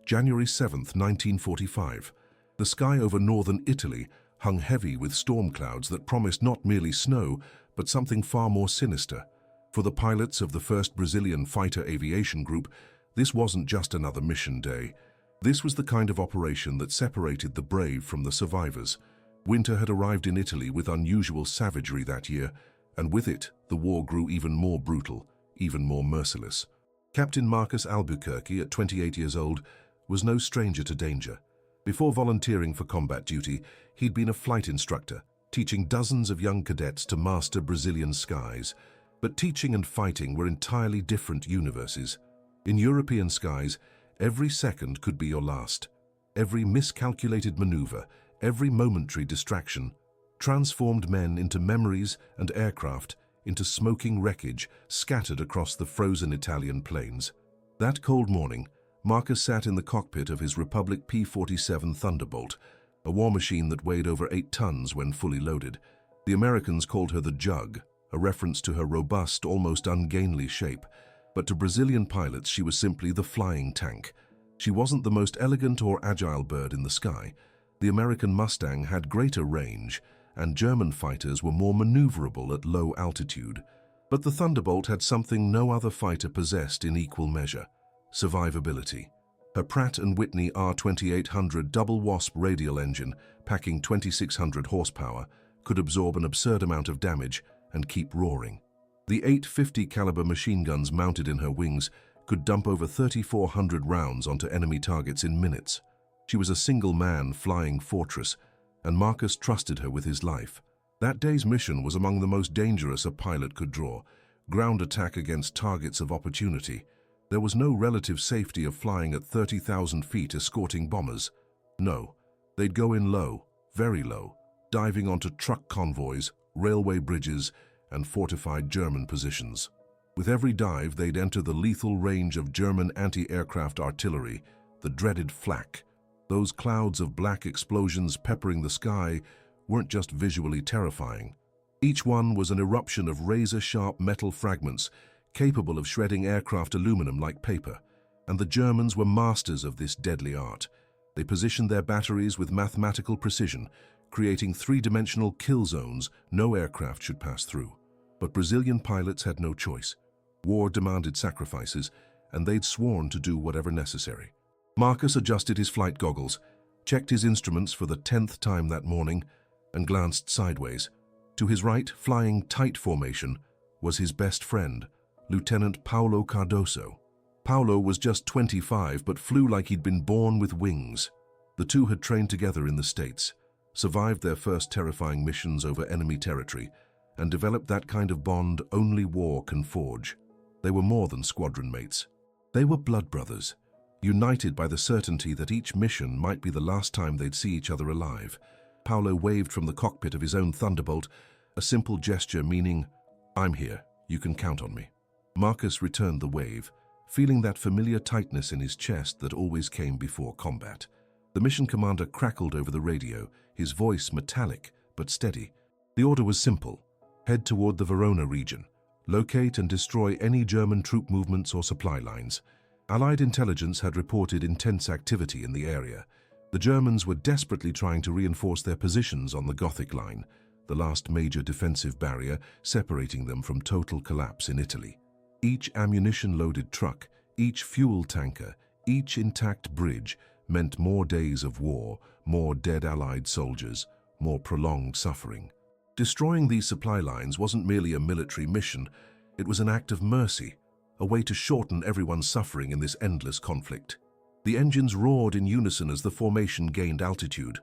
January 7th, 1945. The sky over northern Italy hung heavy with storm clouds that promised not merely snow, but something far more sinister. For the pilots of the 1st Brazilian Fighter Aviation Group, this wasn't just another mission day. This was the kind of operation that separated the brave from the survivors. Winter had arrived in Italy with unusual savagery that year, and with it, the war grew even more brutal, even more merciless. Captain Marcus Albuquerque, at 28 years old, was no stranger to danger. Before volunteering for combat duty, he'd been a flight instructor, teaching dozens of young cadets to master Brazilian skies. But teaching and fighting were entirely different universes. In European skies, every second could be your last. Every miscalculated maneuver, every momentary distraction, transformed men into memories and aircraft into smoking wreckage scattered across the frozen Italian plains. That cold morning, Marcus sat in the cockpit of his Republic P-47 Thunderbolt, a war machine that weighed over 8 tons when fully loaded. The Americans called her the Jug, a reference to her robust, almost ungainly shape. But to Brazilian pilots, she was simply the flying tank. She wasn't the most elegant or agile bird in the sky. The American Mustang had greater range, and German fighters were more maneuverable at low altitude. But the Thunderbolt had something no other fighter possessed in equal measure: survivability. Her Pratt & Whitney R2800 double Wasp radial engine, packing 2,600 horsepower, could absorb an absurd amount of damage and keep roaring. The 850 caliber machine guns mounted in her wings could dump over 3,400 rounds onto enemy targets in minutes. She was a single-man flying fortress, and Marcus trusted her with his life. That day's mission was among the most dangerous a pilot could draw: ground attack against targets of opportunity. There was no relative safety of flying at 30,000 feet escorting bombers. No, they'd go in low, very low, diving onto truck convoys, railway bridges, and fortified German positions. With every dive, they'd enter the lethal range of German anti-aircraft artillery, the dreaded flak. Those clouds of black explosions peppering the sky weren't just visually terrifying. Each one was an eruption of razor-sharp metal fragments capable of shredding aircraft aluminum like paper, and the Germans were masters of this deadly art. They positioned their batteries with mathematical precision, creating three-dimensional kill zones no aircraft should pass through. But Brazilian pilots had no choice. War demanded sacrifices, and they'd sworn to do whatever necessary. Marcus adjusted his flight goggles, checked his instruments for the 10th time that morning, and glanced sideways. To his right, flying tight formation, was his best friend, Lieutenant Paulo Cardoso. Paulo was just 25 but flew like he'd been born with wings. The two had trained together in the States, survived their first terrifying missions over enemy territory, and developed that kind of bond only war can forge. They were more than squadron mates. They were blood brothers, united by the certainty that each mission might be the last time they'd see each other alive. Paulo waved from the cockpit of his own Thunderbolt, a simple gesture meaning, "I'm here, you can count on me." Marcus returned the wave, feeling that familiar tightness in his chest that always came before combat. The mission commander crackled over the radio, his voice metallic but steady. The order was simple: head toward the Verona region, locate and destroy any German troop movements or supply lines. Allied intelligence had reported intense activity in the area. The Germans were desperately trying to reinforce their positions on the Gothic Line, the last major defensive barrier separating them from total collapse in Italy. Each ammunition-loaded truck, each fuel tanker, each intact bridge meant more days of war, more dead Allied soldiers, more prolonged suffering. Destroying these supply lines wasn't merely a military mission, it was an act of mercy, a way to shorten everyone's suffering in this endless conflict. The engines roared in unison as the formation gained altitude.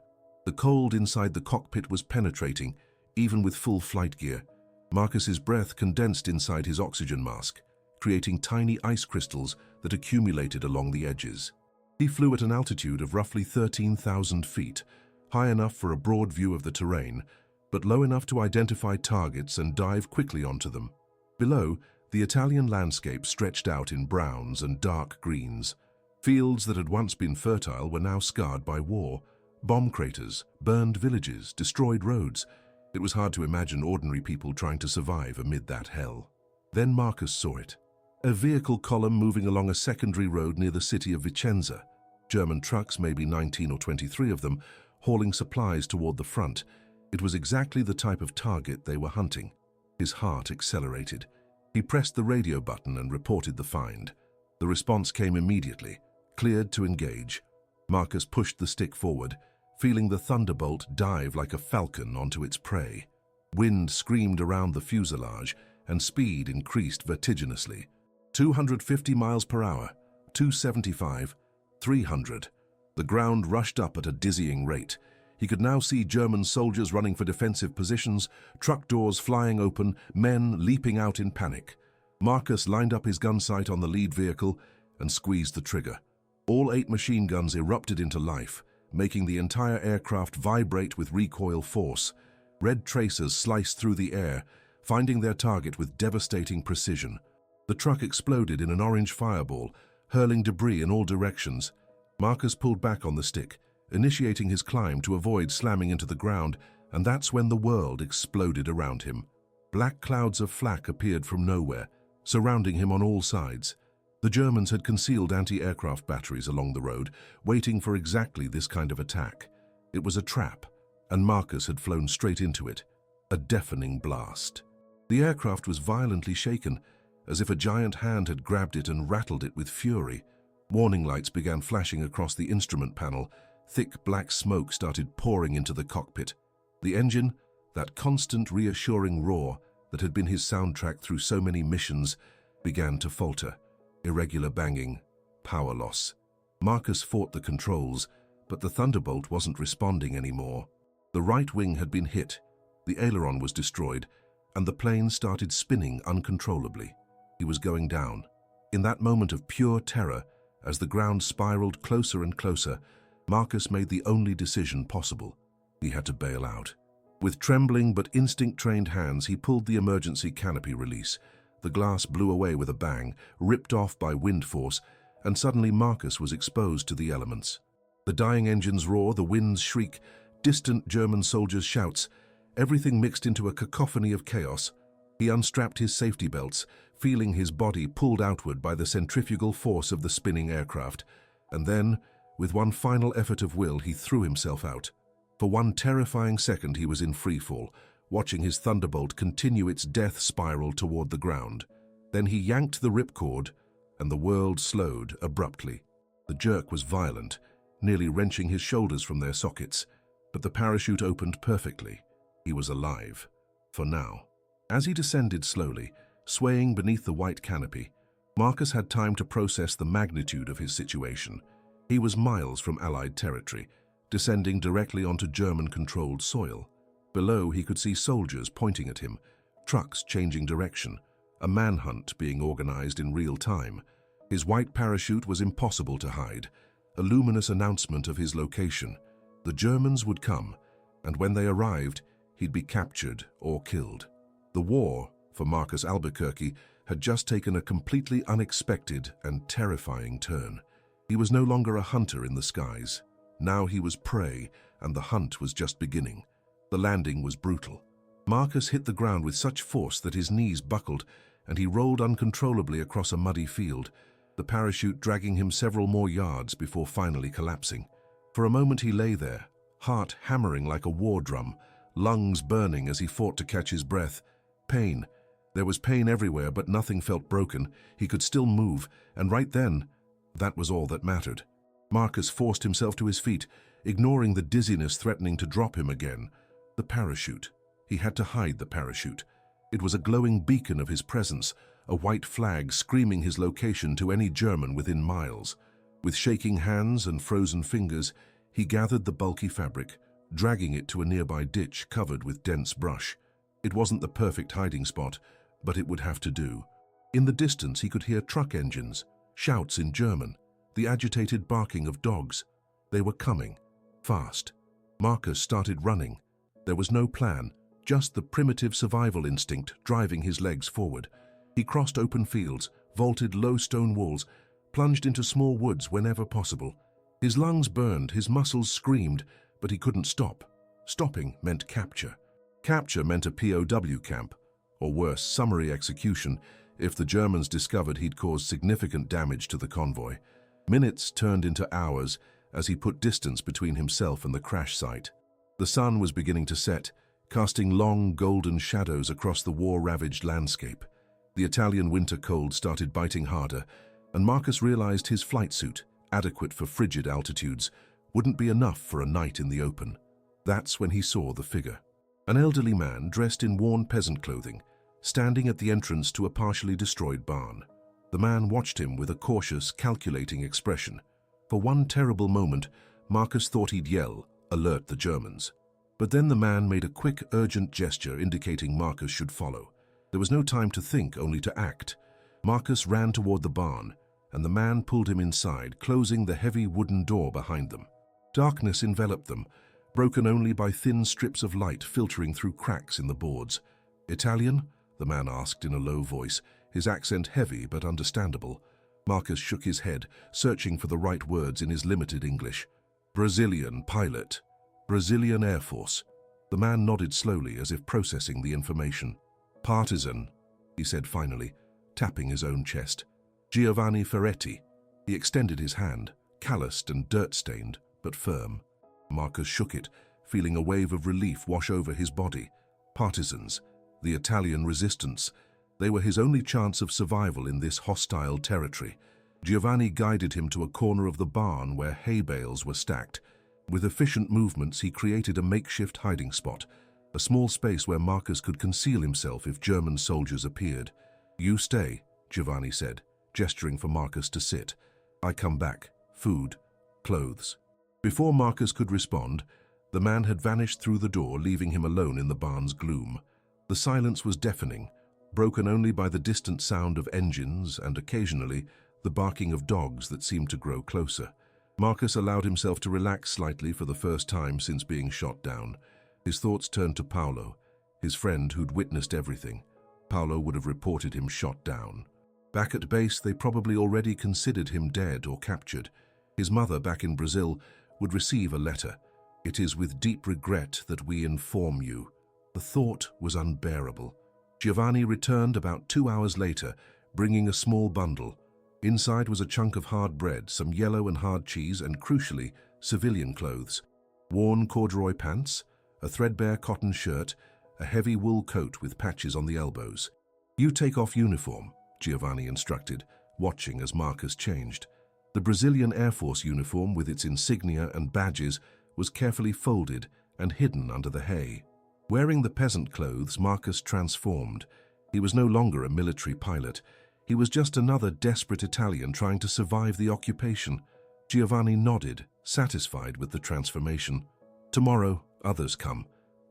The cold inside the cockpit was penetrating, even with full flight gear. Marcus's breath condensed inside his oxygen mask, creating tiny ice crystals that accumulated along the edges. He flew at an altitude of roughly 13,000 feet, high enough for a broad view of the terrain, but low enough to identify targets and dive quickly onto them. Below, the Italian landscape stretched out in browns and dark greens. Fields that had once been fertile were now scarred by war. Bomb craters, burned villages, destroyed roads. It was hard to imagine ordinary people trying to survive amid that hell. Then Marcus saw it. A vehicle column moving along a secondary road near the city of Vicenza. German trucks, maybe 19 or 23 of them, hauling supplies toward the front. It was exactly the type of target they were hunting. His heart accelerated. He pressed the radio button and reported the find. The response came immediately, cleared to engage. Marcus pushed the stick forward, feeling the Thunderbolt dive like a falcon onto its prey. Wind screamed around the fuselage, and speed increased vertiginously. 250 miles per hour, 275, 300. The ground rushed up at a dizzying rate. He could now see German soldiers running for defensive positions, truck doors flying open, men leaping out in panic. Marcus lined up his gun sight on the lead vehicle and squeezed the trigger. All 8 machine guns erupted into life, making the entire aircraft vibrate with recoil force. Red tracers sliced through the air, finding their target with devastating precision. The truck exploded in an orange fireball, hurling debris in all directions. Marcus pulled back on the stick, initiating his climb to avoid slamming into the ground, and that's when the world exploded around him. Black clouds of flak appeared from nowhere, surrounding him on all sides. The Germans had concealed anti-aircraft batteries along the road, waiting for exactly this kind of attack. It was a trap, and Marcus had flown straight into it. A deafening blast. The aircraft was violently shaken, as if a giant hand had grabbed it and rattled it with fury. Warning lights began flashing across the instrument panel. Thick black smoke started pouring into the cockpit. The engine, that constant reassuring roar that had been his soundtrack through so many missions, began to falter. Irregular banging, power loss. Marcus fought the controls, but the Thunderbolt wasn't responding anymore. The right wing had been hit, the aileron was destroyed, and the plane started spinning uncontrollably. He was going down. In that moment of pure terror, as the ground spiraled closer and closer, Marcus made the only decision possible. He had to bail out. With trembling but instinct-trained hands, he pulled the emergency canopy release. The glass blew away with a bang, ripped off by wind force, and suddenly Marcus was exposed to the elements. The dying engines roar, the winds shriek, distant German soldiers' shouts, everything mixed into a cacophony of chaos. He unstrapped his safety belts, feeling his body pulled outward by the centrifugal force of the spinning aircraft. And then, with one final effort of will, he threw himself out. For one terrifying second he was in freefall, watching his Thunderbolt continue its death spiral toward the ground. Then he yanked the ripcord, and the world slowed abruptly. The jerk was violent, nearly wrenching his shoulders from their sockets, but the parachute opened perfectly. He was alive. For now. As he descended slowly, swaying beneath the white canopy, Marcus had time to process the magnitude of his situation. He was miles from Allied territory, descending directly onto German-controlled soil. Below, he could see soldiers pointing at him, trucks changing direction, a manhunt being organized in real time. His white parachute was impossible to hide, a luminous announcement of his location. The Germans would come, and when they arrived, he'd be captured or killed. The war, for Marcus Albuquerque, had just taken a completely unexpected and terrifying turn. He was no longer a hunter in the skies. Now he was prey, and the hunt was just beginning. The landing was brutal. Marcus hit the ground with such force that his knees buckled, and he rolled uncontrollably across a muddy field, the parachute dragging him several more yards before finally collapsing. For a moment he lay there, heart hammering like a war drum, lungs burning as he fought to catch his breath. Pain. There was pain everywhere, but nothing felt broken. He could still move, and right then, that was all that mattered. Marcus forced himself to his feet, ignoring the dizziness threatening to drop him again. The parachute. He had to hide the parachute. It was a glowing beacon of his presence, a white flag screaming his location to any German within miles. With shaking hands and frozen fingers, he gathered the bulky fabric, dragging it to a nearby ditch covered with dense brush. It wasn't the perfect hiding spot, but it would have to do. In the distance, he could hear truck engines, shouts in German, the agitated barking of dogs. They were coming, fast. Marcus started running. There was no plan, just the primitive survival instinct driving his legs forward. He crossed open fields, vaulted low stone walls, plunged into small woods whenever possible. His lungs burned, his muscles screamed, but he couldn't stop. Stopping meant capture. Capture meant a POW camp, or worse, summary execution, if the Germans discovered he'd caused significant damage to the convoy. Minutes turned into hours as he put distance between himself and the crash site. The sun was beginning to set, casting long golden shadows across the war-ravaged landscape. The Italian winter cold started biting harder, and Marcus realized his flight suit, adequate for frigid altitudes, wouldn't be enough for a night in the open. That's when he saw the figure. An elderly man dressed in worn peasant clothing, standing at the entrance to a partially destroyed barn. The man watched him with a cautious, calculating expression. For one terrible moment, Marcus thought he'd yell, "Alert the Germans." But then the man made a quick, urgent gesture indicating Marcus should follow. There was no time to think, only to act. Marcus ran toward the barn, and the man pulled him inside, closing the heavy wooden door behind them. Darkness enveloped them, broken only by thin strips of light filtering through cracks in the boards. "Italian?" the man asked in a low voice, his accent heavy but understandable. Marcus shook his head, searching for the right words in his limited English. "Brazilian pilot. Brazilian Air Force." The man nodded slowly as if processing the information. "Partisan," he said finally, tapping his own chest. "Giovanni Ferretti." He extended his hand, calloused and dirt-stained, but firm. Marcus shook it, feeling a wave of relief wash over his body. Partisans, the Italian resistance. They were his only chance of survival in this hostile territory. Giovanni guided him to a corner of the barn where hay bales were stacked. With efficient movements, he created a makeshift hiding spot, a small space where Marcus could conceal himself if German soldiers appeared. "You stay," Giovanni said, gesturing for Marcus to sit. "I come back. Food, clothes." Before Marcus could respond, the man had vanished through the door, leaving him alone in the barn's gloom. The silence was deafening, broken only by the distant sound of engines and, occasionally, the barking of dogs that seemed to grow closer. Marcus allowed himself to relax slightly for the first time since being shot down. His thoughts turned to Paolo, his friend who'd witnessed everything. Paolo would have reported him shot down. Back at base, they probably already considered him dead or captured. His mother, back in Brazil, would receive a letter. "It is with deep regret that we inform you." The thought was unbearable. Giovanni returned about 2 hours later, bringing a small bundle. Inside was a chunk of hard bread, some yellow and hard cheese, and crucially, civilian clothes. Worn corduroy pants, a threadbare cotton shirt, a heavy wool coat with patches on the elbows. "You take off uniform," Giovanni instructed, watching as Marcus changed. The Brazilian Air Force uniform, with its insignia and badges, was carefully folded and hidden under the hay. Wearing the peasant clothes, Marcus transformed. He was no longer a military pilot. He was just another desperate Italian trying to survive the occupation. Giovanni nodded, satisfied with the transformation. "Tomorrow, others come.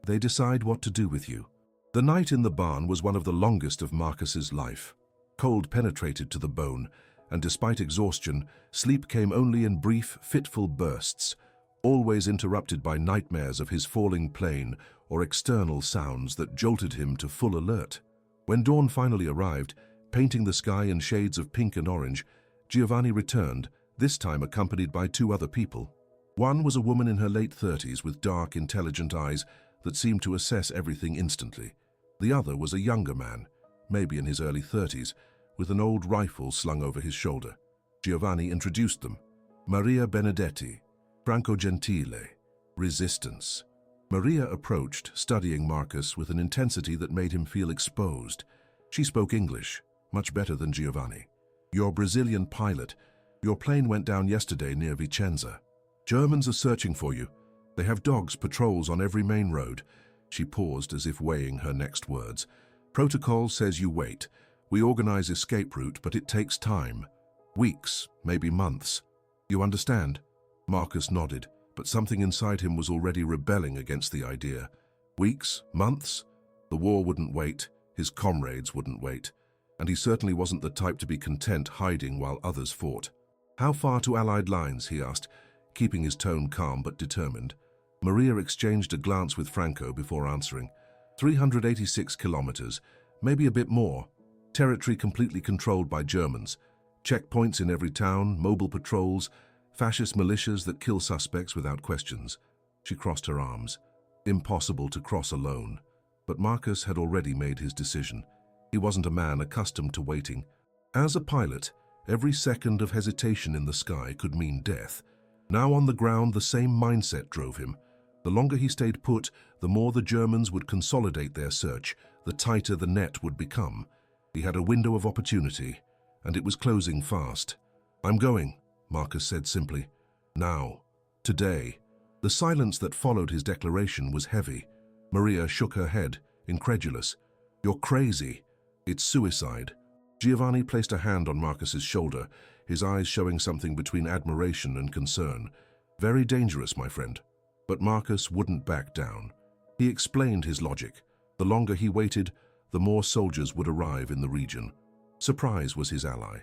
They decide what to do with you." The night in the barn was one of the longest of Marcus's life. Cold penetrated to the bone, and despite exhaustion, sleep came only in brief, fitful bursts, always interrupted by nightmares of his falling plane or external sounds that jolted him to full alert. When dawn finally arrived, painting the sky in shades of pink and orange, Giovanni returned, this time accompanied by 2 other people. One was a woman in her late 30s with dark, intelligent eyes that seemed to assess everything instantly. The other was a younger man, maybe in his early 30s, with an old rifle slung over his shoulder. Giovanni introduced them. Maria Benedetti, Franco Gentile, resistance. Maria approached, studying Marcus with an intensity that made him feel exposed. She spoke English, much better than Giovanni. "You're Brazilian pilot. Your plane went down yesterday near Vicenza. Germans are searching for you. They have dogs patrols on every main road." She paused as if weighing her next words. "Protocol says you wait. We organize escape route, but it takes time. Weeks, maybe months. You understand?" Marcus nodded, but something inside him was already rebelling against the idea. Weeks? Months? The war wouldn't wait. His comrades wouldn't wait. And he certainly wasn't the type to be content hiding while others fought. "How far to Allied lines?" he asked, keeping his tone calm but determined. Maria exchanged a glance with Franco before answering. 386 kilometers, maybe a bit more. Territory completely controlled by Germans. Checkpoints in every town, mobile patrols, fascist militias that kill suspects without questions. She crossed her arms. Impossible to cross alone. But Marcus had already made his decision. He wasn't a man accustomed to waiting. As a pilot, Every second of hesitation in the sky could mean death. Now on the ground, the same mindset drove him. The longer he stayed put, the more the Germans would consolidate their search, the tighter the net would become. He had a window of opportunity, and it was closing fast. "I'm going," Marcus said simply. "Now. Today." The silence that followed his declaration was heavy. Maria shook her head, incredulous. "You're crazy. It's suicide." Giovanni placed a hand on Marcus's shoulder, his eyes showing something between admiration and concern. "Very dangerous, my friend." But Marcus wouldn't back down. He explained his logic. The longer he waited, the more soldiers would arrive in the region. Surprise was his ally.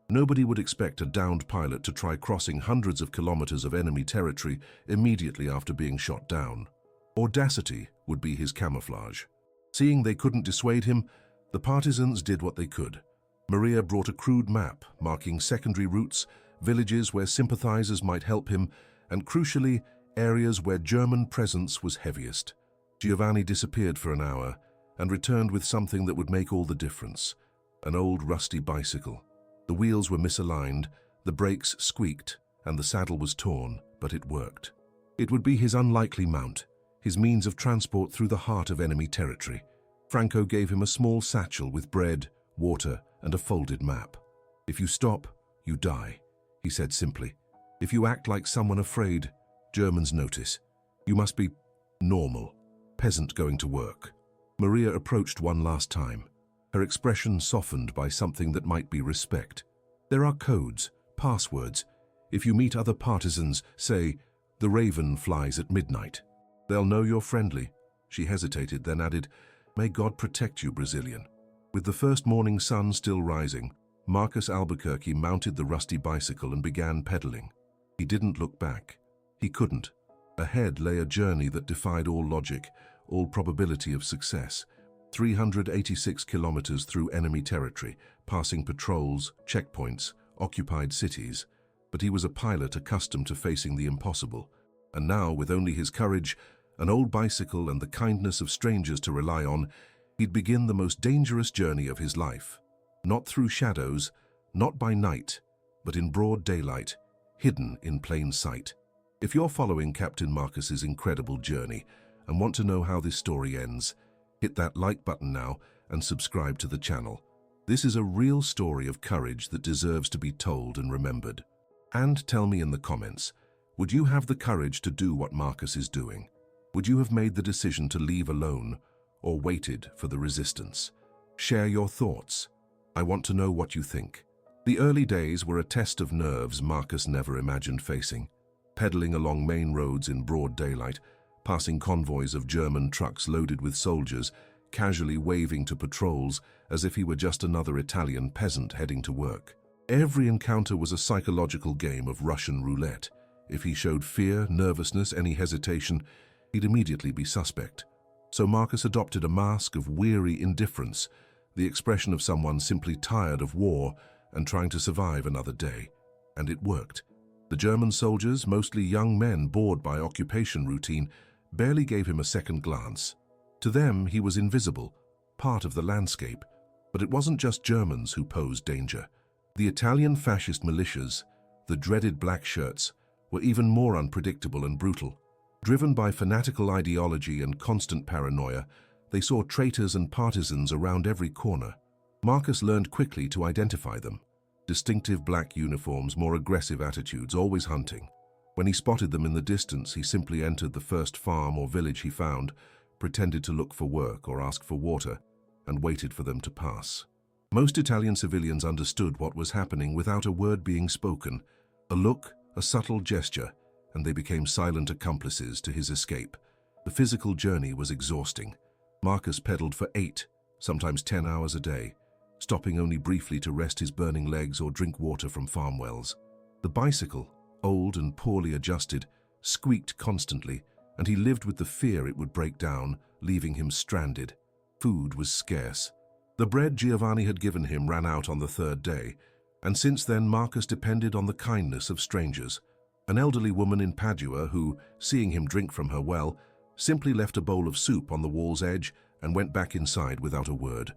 Nobody would expect a downed pilot to try crossing hundreds of kilometers of enemy territory immediately after being shot down. Audacity would be his camouflage. Seeing they couldn't dissuade him, the partisans did what they could. Maria brought a crude map marking secondary routes, villages where sympathizers might help him, and crucially, areas where German presence was heaviest. Giovanni disappeared for an hour and returned with something that would make all the difference: an old rusty bicycle. The wheels were misaligned, the brakes squeaked, and the saddle was torn, but it worked. It would be his unlikely mount, his means of transport through the heart of enemy territory. Franco gave him a small satchel with bread, water, and a folded map. "If you stop, you die," he said simply. "If you act like someone afraid, Germans notice. You must be normal, peasant going to work." Maria approached one last time, her expression softened by something that might be respect. "There are codes, passwords. If you meet other partisans, say, 'The Raven flies at midnight.' They'll know you're friendly." She hesitated, then added, "May God protect you, Brazilian." With the first morning sun still rising, Marcus Albuquerque mounted the rusty bicycle and began pedaling. He didn't look back. He couldn't. Ahead lay a journey that defied all logic, all probability of success. 386 kilometers through enemy territory, passing patrols, checkpoints, occupied cities. But he was a pilot accustomed to facing the impossible. And now, with only his courage, an old bicycle, and the kindness of strangers to rely on, he'd begin the most dangerous journey of his life. Not through shadows, not by night, but in broad daylight, hidden in plain sight. If you're following Captain Marcus's incredible journey and want to know how this story ends, hit that like button now and subscribe to the channel. This is a real story of courage that deserves to be told and remembered. And tell me in the comments, would you have the courage to do what Marcus is doing? Would you have made the decision to leave alone, or waited for the resistance? Share your thoughts. I want to know what you think. The early days were a test of nerves Marcus never imagined facing. Pedaling along main roads in broad daylight, passing convoys of German trucks loaded with soldiers, casually waving to patrols as if he were just another Italian peasant heading to work. Every encounter was a psychological game of Russian roulette. If he showed fear, nervousness, any hesitation, he'd immediately be suspect. So Marcus adopted a mask of weary indifference, the expression of someone simply tired of war and trying to survive another day. And it worked. The German soldiers, mostly young men bored by occupation routine, barely gave him a second glance. To them, he was invisible, part of the landscape. But it wasn't just Germans who posed danger. The Italian fascist militias, the dreaded black shirts, were even more unpredictable and brutal. Driven by fanatical ideology and constant paranoia, they saw traitors and partisans around every corner. Marcus learned quickly to identify them. Distinctive black uniforms, more aggressive attitudes, always hunting. When he spotted them in the distance, he simply entered the first farm or village he found, pretended to look for work or ask for water, and waited for them to pass. Most Italian civilians understood what was happening without a word being spoken. A look, a subtle gesture, and they became silent accomplices to his escape. The physical journey was exhausting. Marcus pedaled for 8, sometimes 10 hours a day, stopping only briefly to rest his burning legs or drink water from farm wells. The bicycle, old and poorly adjusted, squeaked constantly, and he lived with the fear it would break down, leaving him stranded. Food was scarce. The bread Giovanni had given him ran out on the third day, and since then Marcus depended on the kindness of strangers. An elderly woman in Padua who, seeing him drink from her well, simply left a bowl of soup on the wall's edge and went back inside without a word.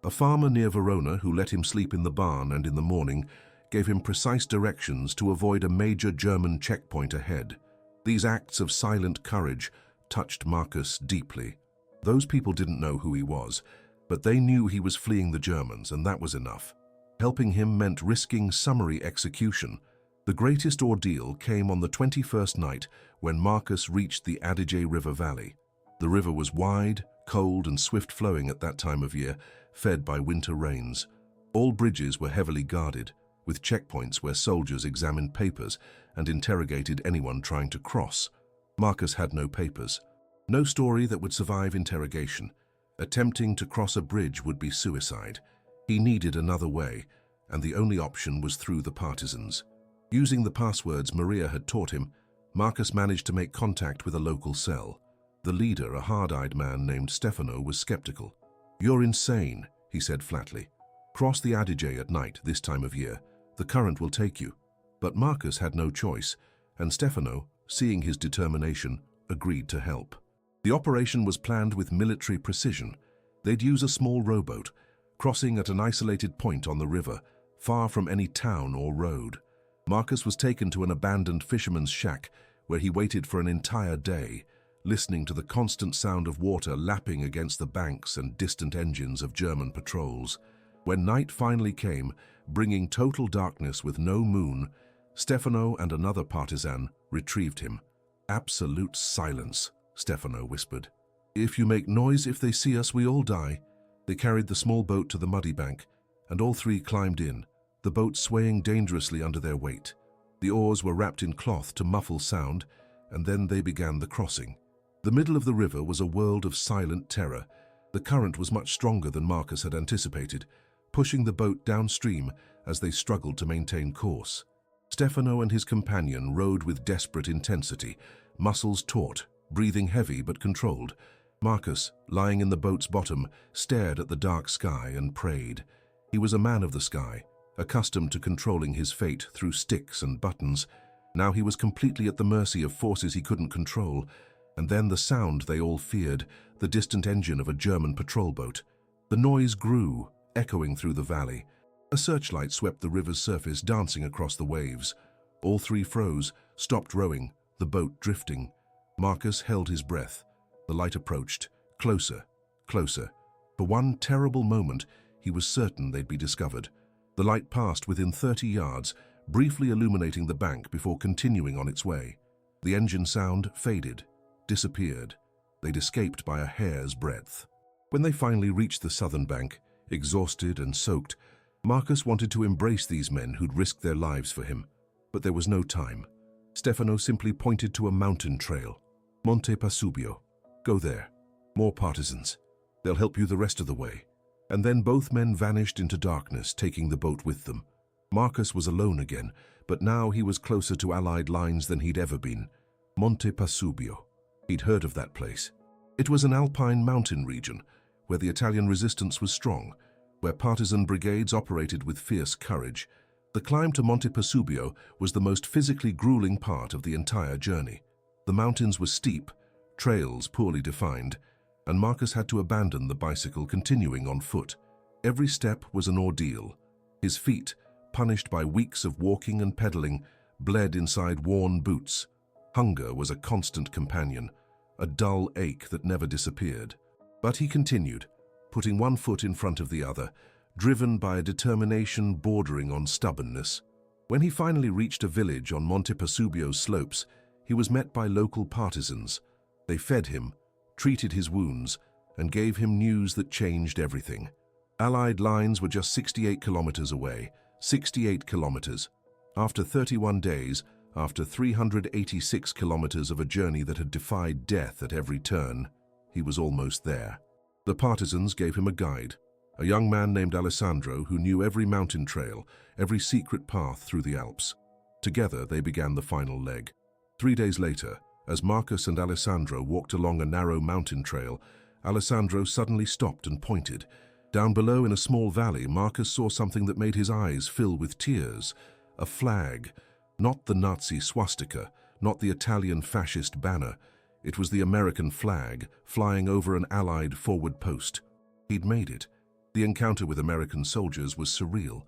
A farmer near Verona who let him sleep in the barn and in the morning gave him precise directions to avoid a major German checkpoint ahead. These acts of silent courage touched Marcus deeply. Those people didn't know who he was, but they knew he was fleeing the Germans, and that was enough. Helping him meant risking summary execution. The greatest ordeal came on the 21st night when Marcus reached the Adige River Valley. The river was wide, cold, and swift-flowing at that time of year, fed by winter rains. All bridges were heavily guarded, with checkpoints where soldiers examined papers and interrogated anyone trying to cross. Marcus had no papers, no story that would survive interrogation. Attempting to cross a bridge would be suicide. He needed another way, and the only option was through the partisans. Using the passwords Maria had taught him, Marcus managed to make contact with a local cell. The leader, a hard-eyed man named Stefano, was skeptical. "You're insane," he said flatly. "Cross the Adige at night this time of year. The current will take you." But Marcus had no choice, and Stefano, seeing his determination, agreed to help. The operation was planned with military precision. They'd use a small rowboat, crossing at an isolated point on the river, far from any town or road. Marcus was taken to an abandoned fisherman's shack, where he waited for an entire day, listening to the constant sound of water lapping against the banks and distant engines of German patrols. When night finally came, bringing total darkness with no moon, Stefano and another partisan retrieved him. "Absolute silence," Stefano whispered. "If you make noise, if they see us, we all die." They carried the small boat to the muddy bank, and all three climbed in, the boat swaying dangerously under their weight. The oars were wrapped in cloth to muffle sound, and then they began the crossing. The middle of the river was a world of silent terror. The current was much stronger than Marcus had anticipated, pushing the boat downstream as they struggled to maintain course. Stefano and his companion rowed with desperate intensity, muscles taut, breathing heavy but controlled. Marcus, lying in the boat's bottom, stared at the dark sky and prayed. He was a man of the sky, accustomed to controlling his fate through sticks and buttons. Now he was completely at the mercy of forces he couldn't control. And then the sound they all feared, the distant engine of a German patrol boat. The noise grew, echoing through the valley. A searchlight swept the river's surface, dancing across the waves. All three froze, stopped rowing, the boat drifting. Marcus held his breath. The light approached, closer, closer. For one terrible moment, he was certain they'd be discovered. The light passed within 30 yards, briefly illuminating the bank before continuing on its way. The engine sound faded, disappeared. They'd escaped by a hair's breadth. When they finally reached the southern bank, exhausted and soaked, Marcus wanted to embrace these men who'd risked their lives for him. But there was no time. Stefano simply pointed to a mountain trail. "Monte Pasubio. Go there. More partisans. They'll help you the rest of the way." And then both men vanished into darkness, taking the boat with them. Marcus was alone again, but now he was closer to Allied lines than he'd ever been. Monte Pasubio. He'd heard of that place. It was an alpine mountain region, where the Italian resistance was strong, where partisan brigades operated with fierce courage. The climb to Monte Pasubio was the most physically grueling part of the entire journey. The mountains were steep, trails poorly defined, and Marcus had to abandon the bicycle, continuing on foot. Every step was an ordeal. His feet, punished by weeks of walking and pedaling, bled inside worn boots. Hunger was a constant companion, a dull ache that never disappeared. But he continued, putting one foot in front of the other, driven by a determination bordering on stubbornness. When he finally reached a village on Monte Pasubio's slopes, he was met by local partisans. They fed him, treated his wounds, and gave him news that changed everything. Allied lines were just 68 kilometers away. 68 kilometers. After 31 days, after 386 kilometers of a journey that had defied death at every turn, he was almost there. The partisans gave him a guide, a young man named Alessandro who knew every mountain trail, every secret path through the Alps. Together they began the final leg. 3 days later, as Marcus and Alessandro walked along a narrow mountain trail, Alessandro suddenly stopped and pointed. Down below in a small valley, Marcus saw something that made his eyes fill with tears. A flag. Not the Nazi swastika, not the Italian fascist banner. It was the American flag, flying over an Allied forward post. He'd made it. The encounter with American soldiers was surreal.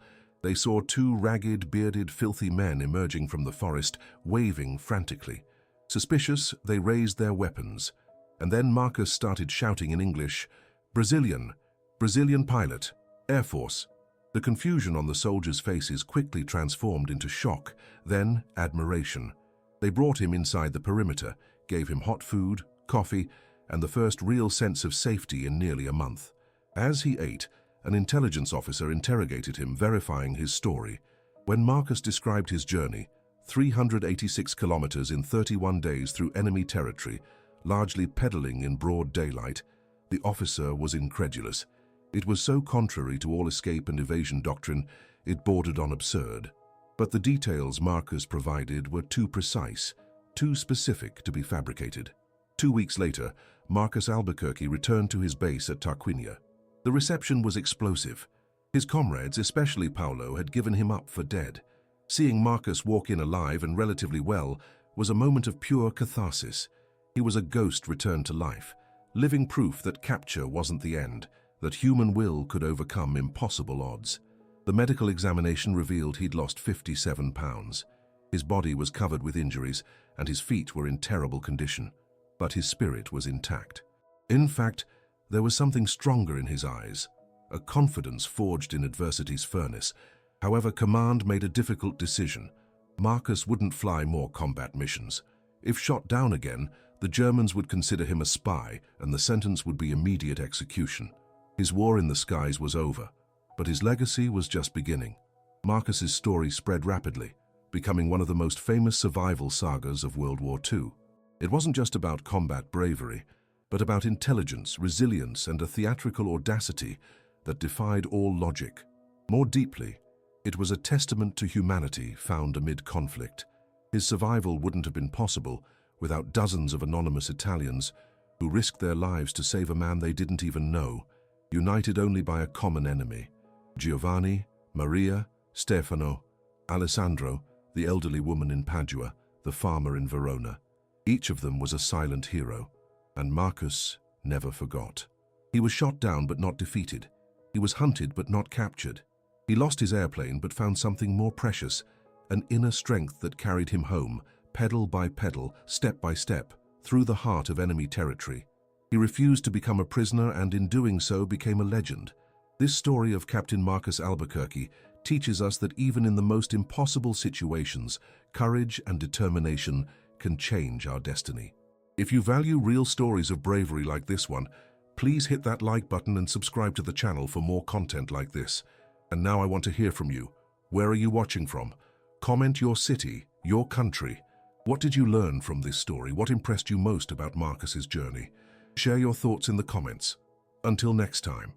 They saw two ragged, bearded, filthy men emerging from the forest, waving frantically. Suspicious, they raised their weapons. And then Marcus started shouting in English, "Brazilian! Brazilian pilot! Air Force!" The confusion on the soldiers' faces quickly transformed into shock, then admiration. They brought him inside the perimeter, gave him hot food, coffee, and the first real sense of safety in nearly a month. As he ate, an intelligence officer interrogated him, verifying his story. When Marcus described his journey, 386 kilometers in 31 days through enemy territory, largely pedaling in broad daylight, the officer was incredulous. It was so contrary to all escape and evasion doctrine, it bordered on absurd. But the details Marcus provided were too precise, too specific to be fabricated. 2 weeks later, Marcus Albuquerque returned to his base at Tarquinia. The reception was explosive. His comrades, especially Paulo, had given him up for dead. Seeing Marcus walk in alive and relatively well was a moment of pure catharsis. He was a ghost returned to life, living proof that capture wasn't the end, that human will could overcome impossible odds. The medical examination revealed he'd lost 57 pounds. His body was covered with injuries, and his feet were in terrible condition. But his spirit was intact. In fact, there was something stronger in his eyes, a confidence forged in adversity's furnace. However, command made a difficult decision. Marcus wouldn't fly more combat missions. If shot down again, the Germans would consider him a spy, and the sentence would be immediate execution. His war in the skies was over, but his legacy was just beginning. Marcus's story spread rapidly, becoming one of the most famous survival sagas of World War II. It wasn't just about combat bravery, but about intelligence, resilience, and a theatrical audacity that defied all logic. More deeply, it was a testament to humanity found amid conflict. His survival wouldn't have been possible without dozens of anonymous Italians who risked their lives to save a man they didn't even know, united only by a common enemy. Giovanni, Maria, Stefano, Alessandro, the elderly woman in Padua, the farmer in Verona. Each of them was a silent hero, and Marcus never forgot. He was shot down but not defeated. He was hunted but not captured. He lost his airplane but found something more precious, an inner strength that carried him home, pedal by pedal, step by step, through the heart of enemy territory. He refused to become a prisoner and in doing so became a legend. This story of Captain Marcus Albuquerque teaches us that even in the most impossible situations, courage and determination can change our destiny. If you value real stories of bravery like this one, please hit that like button and subscribe to the channel for more content like this. And now I want to hear from you. Where are you watching from? Comment your city, your country. What did you learn from this story? What impressed you most about Marcus's journey? Share your thoughts in the comments. Until next time.